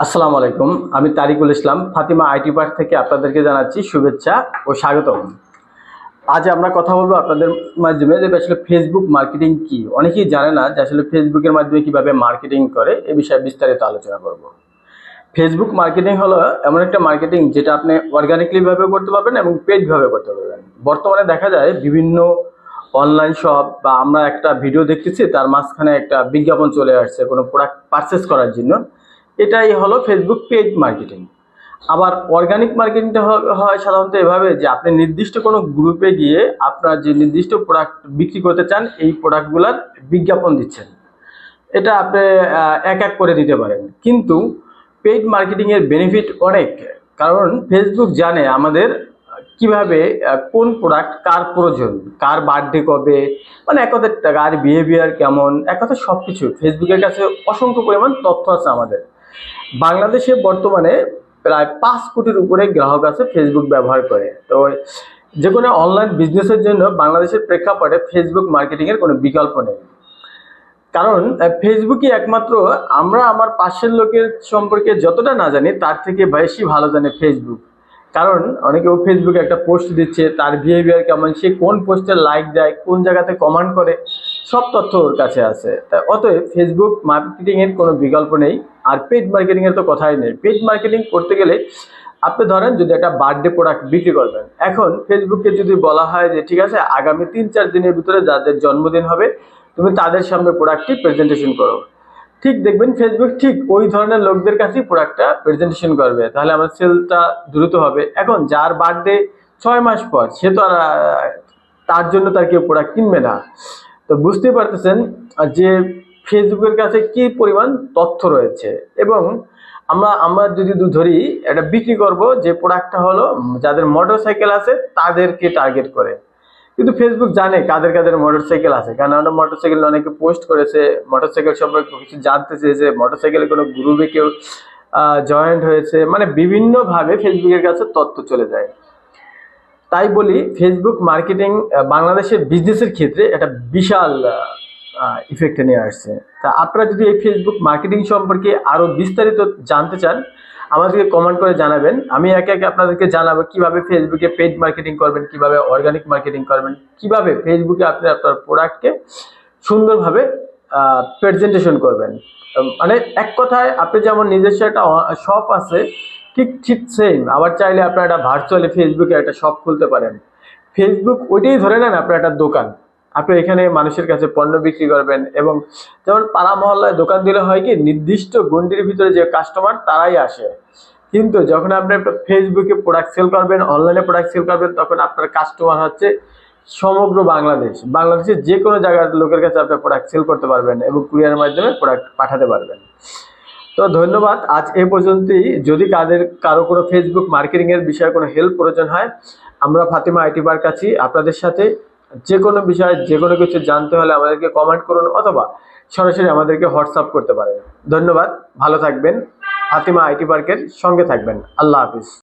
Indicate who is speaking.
Speaker 1: আসসালামু আলাইকুম। আমি তারিকুল ইসলাম ফাতিমা আইটি পার্ক থেকে আপনাদেরকে জানাচ্ছি শুভেচ্ছা ও স্বাগতম। আজ আমরা কথা বলবো আপনাদের মাধ্যমে যে আসলে ফেসবুক মার্কেটিং কি। অনেকেই জানে না যে আসলে ফেসবুকের মাধ্যমে কিভাবে মার্কেটিং করে, এ বিষয়ে বিস্তারিত আলোচনা করব। ফেসবুক মার্কেটিং হলো এমন একটা মার্কেটিং যেটা আপনি অর্গানিকলি ভাবে করতে পারবেন এবং পেইড ভাবে করতে পারবেন। বর্তমানে দেখা যায় বিভিন্ন অনলাইন শপ বা আমরা একটা ভিডিও দেখতেছি, তার মাঝখানে একটা বিজ্ঞাপন চলে আসছে কোনো প্রোডাক্ট পারচেস করার জন্য। এটাই হলো ফেসবুক পেইড মার্কেটিং। আবার অর্গানিক মার্কেটিংটা হয় সাধারণত এভাবে যে আপনি নির্দিষ্ট কোনো গ্রুপে গিয়ে আপনার যে নির্দিষ্ট প্রোডাক্ট বিক্রি করতে চান এই প্রোডাক্টগুলোর বিজ্ঞাপন দিচ্ছেন। এটা আপনি এক এক করে দিতে পারেন, কিন্তু পেইড মার্কেটিং এর বেনিফিট অনেক। কারণ ফেসবুক জানে আমাদের কিভাবে কোন প্রোডাক্ট কার প্রয়োজন, কার বার্থডে কবে, মানে এক কথায় কার বিহেভিয়ার কেমন, এক কথায় সবকিছু ফেসবুকের কাছে অসংখ্য পরিমাণ তথ্য আছে আমাদের। বাংলাদেশে বর্তমানে প্রায় 5 কোটির উপরে গ্রাহক আছে ফেসবুক ব্যবহার করে। তো যে কোনো অনলাইন বিজনেসের জন্য বাংলাদেশের প্রেক্ষাপটে ফেসবুক মার্কেটিং এর কোনো বিকল্প নেই। কারণ ফেসবুকই একমাত্র আমরা আমার পাশের লোকের সম্পর্কে যতটা না জানি তার থেকে বেশি ভালো জানে ফেসবুক। কারণ অনেকে ফেসবুকে একটা পোস্ট দিচ্ছে, তার বিহেভিয়ার কেমন, সে কোন পোস্টে লাইক দেয়, কোন জায়গাতে কমেন্ট করে, সব তথ্য ওর কাছে আছে। তাই অতএব ফেসবুক মার্কেটিং এর কোনো বিকল্প নেই। আর পেইড মার্কেটিং এর তো কথাই নেই। পেইড মার্কেটিং করতে গেলে আপনি ধরেন যদি একটা বার্থডে প্রোডাক্ট বিক্রি করবেন, এখন ফেসবুকে যদি বলা হয় যে ঠিক আছে আগামী 3-4 দিনের ভিতরে যাদের জন্মদিন হবে তুমি তাদের সামনে প্রোডাক্টটি প্রেজেন্টেশন করো, ঠিক দেখবেন ফেসবুক ঠিক ওই ধরনের লোকদের কাছেই প্রোডাক্টটা প্রেজেন্টেশন করবে। তাহলে আমার সেলটা দ্রুত হবে। এখন যার বার্থডে 6 মাস পর, সে তো আর তার জন্য তার কেউ প্রোডাক্ট কিনবে না। তো বুঝতে পারতেছেন যে ফেসবুকের কাছে কি পরিমাণ তথ্য রয়েছে। এবং আমরা আমরা যদি ধরি এটা বিক্রি করব যে প্রোডাক্টটা হলো যাদের মোটরসাইকেল আছে তাদেরকে টার্গেট করে, কিন্তু ফেসবুক জানে কাদের কাদের মোটরসাইকেল আছে, কারণ আমরা মোটরসাইকেল অনেকে পোস্ট করেছে, মোটরসাইকেল সম্পর্কে কিছু জানতে চেয়েছে, মোটরসাইকেলের কোনো গ্রুপে কেউ জয়েন্ট হয়েছে, মানে বিভিন্নভাবে ফেসবুকের কাছে তথ্য চলে যায়। তাই বলি ফেসবুক মার্কেটিং বাংলাদেশের বিজনেসের ক্ষেত্রে একটা বিশাল ইফেক্টে নিয়ে আসছে। তা আপনারা যদি এই ফেসবুক মার্কেটিং সম্পর্কে আরো বিস্তারিত জানতে চান আমাদেরকে কমেন্ট করে জানাবেন। আমি একে একে আপনাদেরকে জানাবো কিভাবে ফেসবুকে পেইড মার্কেটিং করবেন, কিভাবে অর্গানিক মার্কেটিং করবেন, কিভাবে ফেসবুকে আপনি আপনার প্রোডাক্টকে সুন্দরভাবে প্রেজেন্টেশন করবেন। মানে এক কথায় আপনি যেমন নিজস্ব একটা শপ আছে, ঠিক ঠিক সেম আবার চাইলে আপনার একটা ভার্চুয়ালি ফেসবুকে একটা শপ খুলতে পারেন। ফেসবুক ওইটাই ধরে নেন আপনার একটা দোকান, আপনি এখানে মানুষের কাছে পণ্য বিক্রি করবেন। এবং যেমন পাড়া মহল্লায় দোকান দিলে হয় কি নির্দিষ্ট গণ্ডির ভিতরে যে কাস্টমার তারাই আসে, কিন্তু যখন আপনি ফেসবুকে প্রোডাক্ট সেল করবেন, অনলাইনে প্রোডাক্ট সেল করবেন, তখন আপনার কাস্টমার হচ্ছে সমগ্র বাংলাদেশের যে কোনো জায়গার লোকের কাছে আপনি প্রোডাক্ট সেল করতে পারবেন এবং কুরিয়ারের মাধ্যমে প্রোডাক্ট পাঠাতে পারবেন। তো ধন্যবাদ, আজ এ পর্যন্তই। যদি কারো কোনো ফেসবুক মার্কেটিং এর বিষয়ে কোনো হেল্প প্রয়োজন হয়, আমরা ফাতিমা আইটি পার্ক আছি আপনাদের সাথে। যে কোনো বিষয়ে যে কোনো কিছু জানতে হলে আমাদেরকে কমেন্ট করুন অথবা সরাসরি আমাদেরকে হোয়াটসঅ্যাপ করতে পারেন। ধন্যবাদ, ভালো থাকবেন, ফাতিমা আইটি পার্কের সঙ্গে থাকবেন। আল্লাহ হাফিজ।